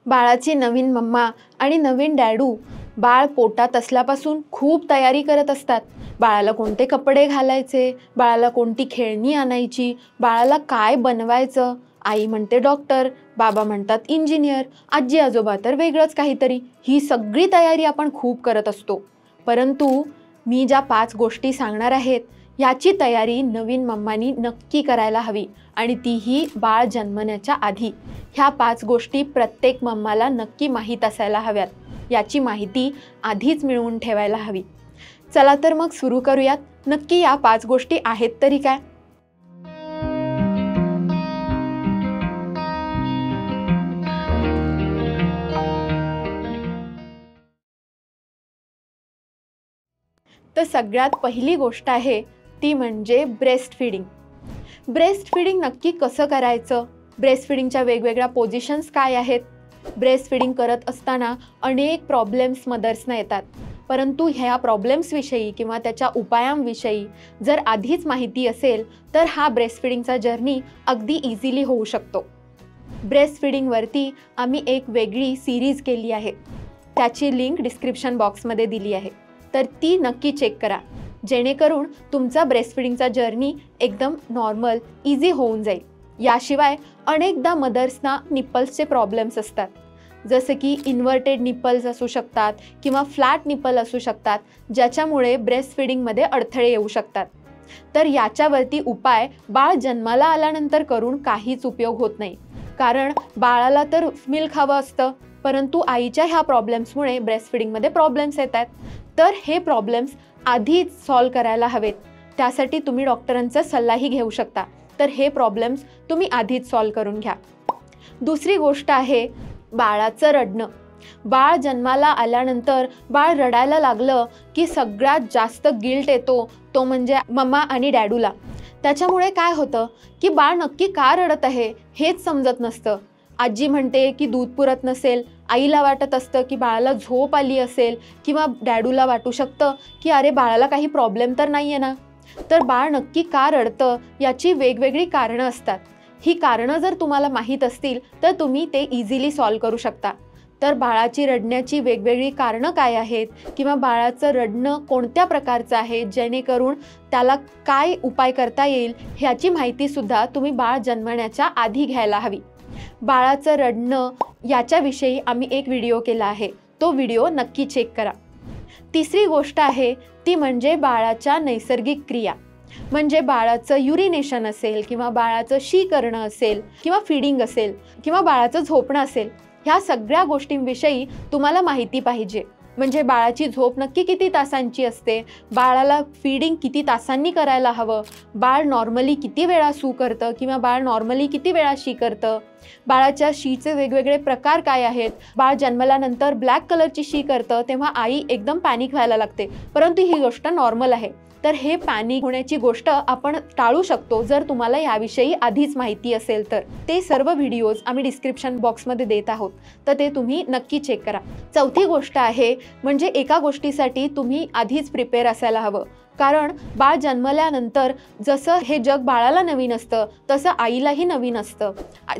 बाळाची नवीन मम्मा आणि नवीन डॅडू बाळ पोटात असल्यापासून खूप तयारी करत असतात. बाळाला कोणते कपडे घालायचे, बाळाला कोणती खेळणी आणायची, बाळाला काय बनवायचं. आई म्हणते डॉक्टर, बाबा म्हणतात इंजिनियर, आजी आजोबा तर वेगळंच काहीतरी. ही सगळी तयारी आपण खूप करत असतो. परंतु मी ज्या 5 गोष्टी सांगणार आहेत याची तयारी नवीन मम्मानी नक्की करायला हवी, आणि तीही बाळ जन्मण्याच्या आधी. ह्या 5 गोष्टी प्रत्येक मम्माला नक्की माहीत असायला हव्यात. याची माहिती आधीच मिळवून ठेवायला हवी. चला तर मग सुरू करूयात. नक्की या 5 गोष्टी आहेत तरी काय? तर सगळ्यात पहिली गोष्ट आहे ती म्हणजे ब्रेस्ट फिडिंग. ब्रेस्ट फिडिंग नक्की कसं करायचं? ब्रेस्ट फिडिंगच्या वेगवेगळ्या पोझिशन्स काय आहेत? ब्रेस्ट फिडिंग करत असताना अनेक प्रॉब्लेम्स मदर्सना येतात. परंतु ह्या प्रॉब्लेम्सविषयी किंवा त्याच्या उपायांविषयी जर आधीच माहिती असेल तर हा ब्रेस्ट फिडिंगचा जर्नी अगदी इझिली होऊ शकतो. ब्रेस्ट फिडिंगवरती आम्ही एक वेगळी सिरीज केली आहे. त्याची लिंक डिस्क्रिप्शन बॉक्समध्ये दिली आहे, तर ती नक्की चेक करा, जेणेकरून तुमचा ब्रेस्ट फिडिंगचा जर्नी एकदम नॉर्मल इझी होऊन जाईल. याशिवाय अनेकदा मदर्सना निप्पल्सचे प्रॉब्लेम्स असतात, जसं की इन्व्हर्टेड निप्पल्स असू शकतात किंवा फ्लॅट निप्पल असू शकतात, ज्याच्यामुळे ब्रेस्ट फिडिंगमध्ये अडथळे येऊ शकतात. तर याच्यावरती उपाय बाळ जन्माला आल्यानंतर करून काहीच उपयोग होत नाही, कारण बाळाला तर मिल्क हवं असतं, परंतु आईच्या ह्या प्रॉब्लेम्समुळे ब्रेस्ट फिडिंगमध्ये प्रॉब्लेम्स येतात. तर हे प्रॉब्लेम्स आधीच सॉल्व करायला हवेत. त्यासाठी तुम्ही डॉक्टरांचा सल्लाही घेऊ शकता. तर हे प्रॉब्लेम्स तुम्ही आधीच सॉल्व करून घ्या. दुसरी गोष्ट आहे बाळाचं रडणं. बाळ जन्माला आल्यानंतर बाळ रडायला लागलं की सगळ्यात जास्त गिल्ट येतो तो म्हणजे मम्मा आणि डॅडूला. त्याच्यामुळे काय होतं की बाळ नक्की का रडत आहे हेच समजत नसतं. आजी म्हणते की दूध पुरत नसेल, आईला वाटत असतं की बाळाला झोप आली असेल, किंवा डॅडूला वाटू शकतं की अरे बाळाला काही प्रॉब्लेम तर नाही आहे ना. तर बाळ नक्की का रडतं याची वेगवेगळी कारणं असतात. ही कारणं जर तुम्हाला माहीत असतील तर तुम्ही ते इझिली सॉल्व करू शकता. तर बाळाची रडण्याची वेगवेगळी कारणं काय आहेत, किंवा बाळाचं रडणं कोणत्या प्रकारचं आहे, जेणेकरून त्याला काय उपाय करता येईल ह्याची माहितीसुद्धा तुम्ही बाळ जन्मण्याच्या आधी घ्यायला हवी. बाळाचं रडणं याच्याविषयी आम्ही एक व्हिडिओ केला आहे, तो व्हिडिओ नक्की चेक करा. तिसरी गोष्ट आहे ती म्हणजे बाळाच्या नैसर्गिक क्रिया. म्हणजे बाळाचं युरिनेशन असेल, किंवा बाळाचं शी करणं असेल, किंवा फीडिंग असेल, किंवा बाळाचं झोपणं असेल, ह्या सगळ्या गोष्टींविषयी तुम्हाला माहिती पाहिजे. म्हणजे बाळाची झोप नक्की किती तासांची असते, बाळाला फीडिंग किती तासांनी करायला हवं, बाळ नॉर्मली किती वेळा सू करतं किंवा बाळ नॉर्मली किती वेळा शी करतं, बाळाच्या शीचे वेगवेगळे प्रकार काय आहेत. बाळ जन्मल्यानंतर ब्लॅक कलरची शी करतं तेव्हा आई एकदम पॅनिक व्हायला लागते, परंतु ही गोष्ट नॉर्मल आहे. तर हे पॅनिक होण्याची गोष्ट आपण टाळू शकतो जर तुम्हाला याविषयी आधीच माहिती असेल तर. ते सर्व व्हिडिओज आम्ही डिस्क्रिप्शन बॉक्समध्ये देत आहोत, तर ते तुम्ही नक्की चेक करा. चौथी गोष्ट आहे म्हणजे एका गोष्टीसाठी तुम्ही आधीच प्रिपेअर असायला हवं. कारण बाळ जन्मल्यानंतर जसं हे जग बाळाला नवीन असतं तसं आईलाही नवीन असतं.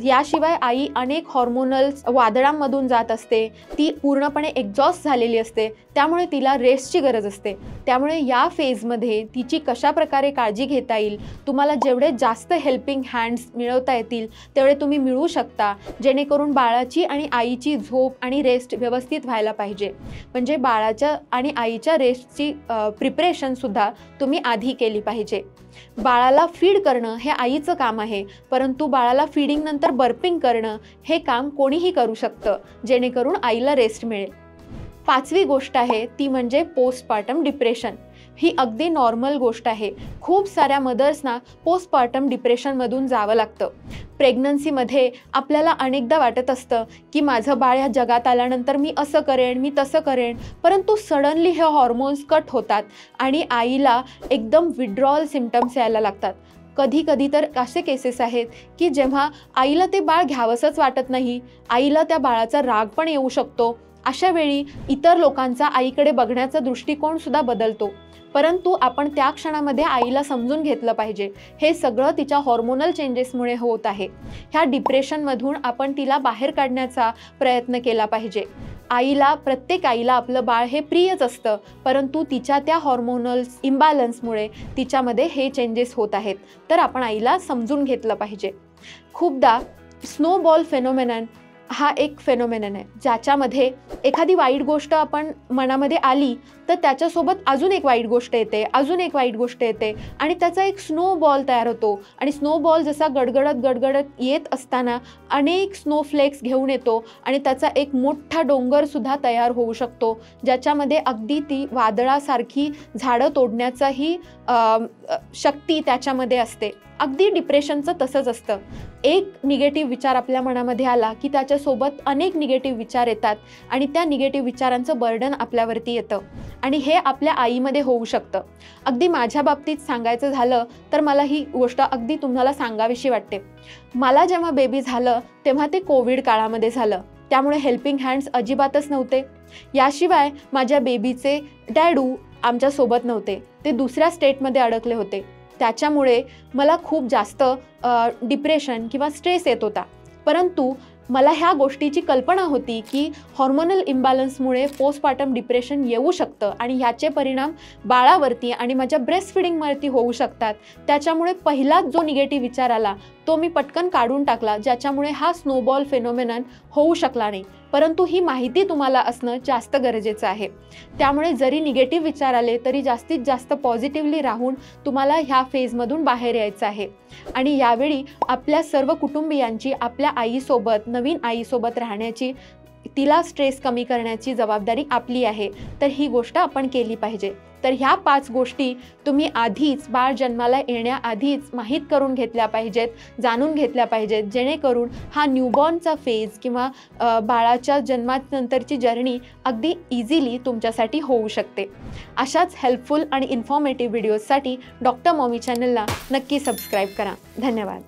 याशिवाय आई अनेक हॉर्मोनल्स वादळांमधून जात असते, ती पूर्णपणे एक्झॉस्ट झालेली असते, त्यामुळे तिला रेस्टची गरज असते. त्यामुळे या फेजमध्ये तिची कशा प्रकारे काळजी घेता येईल, तुम्हाला जेवढे जास्त हेल्पिंग हँड्स मिळवता येतील तेवढे तुम्ही मिळवू शकता, जेणेकरून बाळाची आणि आईची झोप आणि रेस्ट व्यवस्थित व्हायला पाहिजे. म्हणजे बाळाच्या आणि आईच्या रेस्टची प्रिपरेशनसुद्धा तुम्ही आधी केली पाहिजे. बाळाला फीड करणं हे आईचं काम आहे, परंतु बाळाला फीडिंग नंतर बर्पिंग करणं हे काम कोणीही करू शकतं, जेणेकरून आईला रेस्ट मिळेल. पाचवी गोष्ट आहे ती म्हणजे पोस्टपार्टम डिप्रेशन. ही अगदी नॉर्मल गोष्ट आहे. खूप साऱ्या मदर्सना पोस्टपार्टम डिप्रेशनमधून जावं लागतं. प्रेग्नन्सीमध्ये आपल्याला अनेकदा वाटत असतं की माझं बाळ ह्या जगात आल्यानंतर मी असं करेन, मी तसं करेन, परंतु सडनली हे हॉर्मोन्स कट होतात आणि आईला एकदम विड्रॉल सिम्पटम्स यायला लागतात. कधी कधी तर असे केसेस आहेत की जेव्हा आईला ते बाळ घ्यावंसंच वाटत नाही, आईला त्या बाळाचा राग पण येऊ शकतो. अशा वेळी इतर लोकांचा आईकडे बघण्याचा दृष्टिकोनसुद्धा बदलतो. परंतु आपण त्या क्षणामध्ये आईला समजून घेतलं पाहिजे हे सगळं तिच्या हॉर्मोनल चेंजेसमुळे होत आहे. ह्या डिप्रेशनमधून आपण तिला बाहेर काढण्याचा प्रयत्न केला पाहिजे. प्रत्येक आईला आपलं बाळ हे प्रियच असतं, परंतु तिच्या त्या हॉर्मोनल इम्बॅलन्समुळे तिच्यामध्ये हे चेंजेस होत आहेत. तर आपण आईला समजून घेतलं पाहिजे. खूपदा स्नोबॉल फेनोमेनन हा एक फेनोमेनन आहे, ज्याच्यामध्ये एखादी वाईट गोष्ट आपण मनामध्ये आली तर त्याच्यासोबत अजून एक वाईट गोष्ट येते, अजून एक वाईट गोष्ट येते आणि त्याचा एक स्नोबॉल तयार होतो. आणि स्नोबॉल जसा गडगडत येत असताना अनेक स्नोफ्लेक्स घेऊन येतो आणि त्याचा एक मोठा डोंगरसुद्धा तयार होऊ शकतो, ज्याच्यामध्ये अगदी ती वादळासारखी झाडं तोडण्याचाही शक्ती त्याच्यामध्ये असते. अगदी डिप्रेशनचं तसंच असतं. एक निगेटिव्ह विचार आपल्या मनामध्ये आला की त्याच्यासोबत अनेक निगेटिव्ह विचार येतात आणि त्या निगेटिव्ह विचारांचं बर्डन आपल्यावरती येतं आणि हे आपल्या आईमध्ये होऊ शकतं. अगदी माझ्या बाबतीत सांगायचं झालं तर मला ही गोष्ट अगदी तुम्हाला सांगावीशी वाटते. मला जेव्हा बेबी झालं तेव्हा ते कोविड काळामध्ये झालं, त्यामुळे हेल्पिंग हँड्स अजिबातच नव्हते. याशिवाय माझ्या बेबीचे डॅडू आमच्यासोबत नव्हते, ते दुसऱ्या स्टेटमध्ये अडकले होते. त्याच्यामुळे मला खूप जास्त डिप्रेशन किंवा स्ट्रेस येत होता. परंतु मला ह्या गोष्टीची कल्पना होती की हॉर्मोनल इम्बॅलन्समुळे पोस्टपार्टम डिप्रेशन येऊ शकतं आणि ह्याचे परिणाम बाळावरती आणि माझ्या ब्रेस्ट फिडिंगवरती होऊ शकतात. त्याच्यामुळे पहिलाच जो निगेटिव्ह विचार आला तो मी पटकन काढून टाकला, ज्याच्यामुळे हा स्नोबॉल फेनोमेनन होऊ शकला नाही. परंतु ही माहिती तुम्हाला असणं जास्त गरजेचं आहे. त्यामुळे जरी निगेटिव्ह विचार आले तरी जास्तीत जास्त पॉझिटिव्हली राहून तुम्हाला ह्या फेजमधून बाहेर यायचं आहे. आणि यावेळी आपल्या सर्व कुटुंबियांची आपल्या आईसोबत, नवीन आईसोबत राहण्याची, तिला स्ट्रेस कमी करण्याची जबाबदारी आपली आहे. तर ही गोष्ट आपण केली पाहिजे. तर ह्या 5 गोष्टी तुम्ही आधीच बाळ जन्माला येण्याआधीच माहीत करून घेतल्या पाहिजेत, जाणून घेतल्या पाहिजेत, जेणेकरून हा न्यूबॉर्नचा फेज किंवा बाळाच्या जन्मानंतरची जर्नी अगदी इझिली तुमच्यासाठी होऊ शकते. अशाच हेल्पफुल आणि इन्फॉर्मेटिव्ह व्हिडिओजसाठी डॉक्टर मॉमी चॅनलला नक्की सबस्क्राईब करा. धन्यवाद.